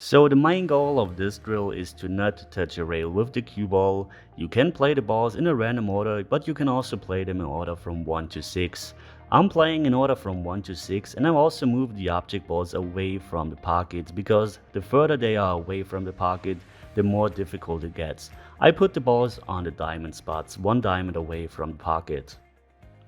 So the main goal of this drill is to not touch a rail with the cue ball. You can play the balls in a random order, but you can also play them in order from 1 to 6. I'm playing in order from 1 to 6, and I've also moved the object balls away from the pocket because the further they are away from the pocket, the more difficult it gets. I put the balls on the diamond spots, 1 diamond away from the pocket.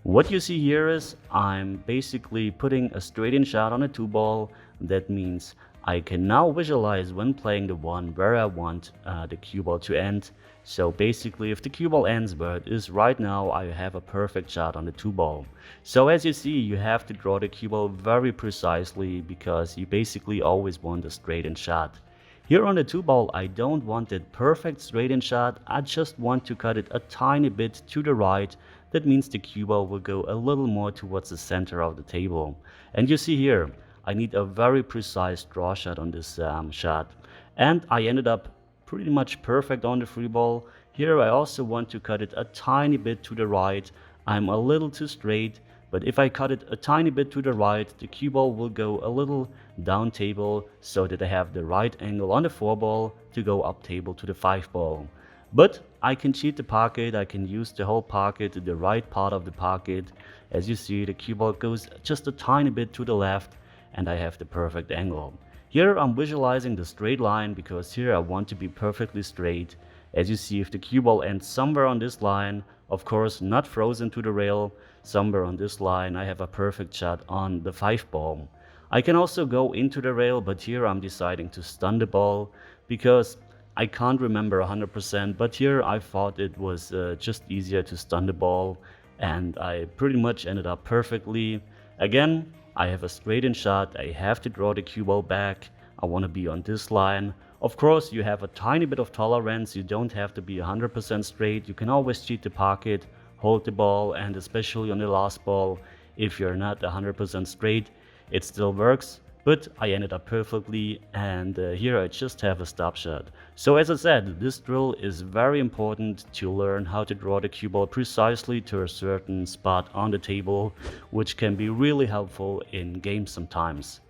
What you see here is I'm basically putting a straight in shot on a 2 ball. That means I can now visualize when playing the one where I want the cue ball to end. So basically if the cue ball ends where it is right now, I have a perfect shot on the 2 ball. So as you see, you have to draw the cue ball very precisely because you basically always want a straight in shot. Here on the 2 ball, I don't want it perfect straight in shot, I just want to cut it a tiny bit to the right. That means the cue ball will go a little more towards the center of the table. And you see here, I need a very precise draw shot on this shot. And I ended up pretty much perfect on the 3 ball. Here I also want to cut it a tiny bit to the right. I'm a little too straight. But if I cut it a tiny bit to the right, the cue ball will go a little down table so that I have the right angle on the 4 ball to go up table to the 5 ball. But I can cheat the pocket, I can use the whole pocket, the right part of the pocket. As you see, the cue ball goes just a tiny bit to the left and I have the perfect angle. Here I'm visualizing the straight line because here I want to be perfectly straight. As you see, if the cue ball ends somewhere on this line, of course not frozen to the rail, somewhere on this line I have a perfect shot on the 5 ball. I can also go into the rail, but here I'm deciding to stun the ball because I can't remember 100%, but here I thought it was just easier to stun the ball and I pretty much ended up perfectly. Again, I have a straight in shot, I have to draw the cue ball back, I want to be on this line. Of course, you have a tiny bit of tolerance, you don't have to be 100% straight, you can always cheat the pocket, hold the ball, and especially on the last ball, if you're not 100% straight, it still works. But I ended up perfectly, and here I just have a stop shot. So as I said, this drill is very important to learn how to draw the cue ball precisely to a certain spot on the table, which can be really helpful in games sometimes.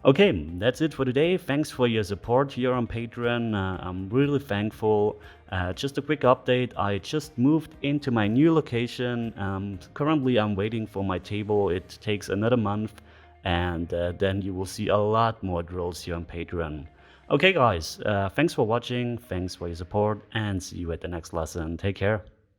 Okay, that's it for today. Thanks for your support here on Patreon. I'm really thankful. Just a quick update, I just moved into my new location. Currently I'm waiting for my table. It takes another month and then you will see a lot more drills here on Patreon. Okay guys, thanks for watching, thanks for your support and see you at the next lesson. Take care.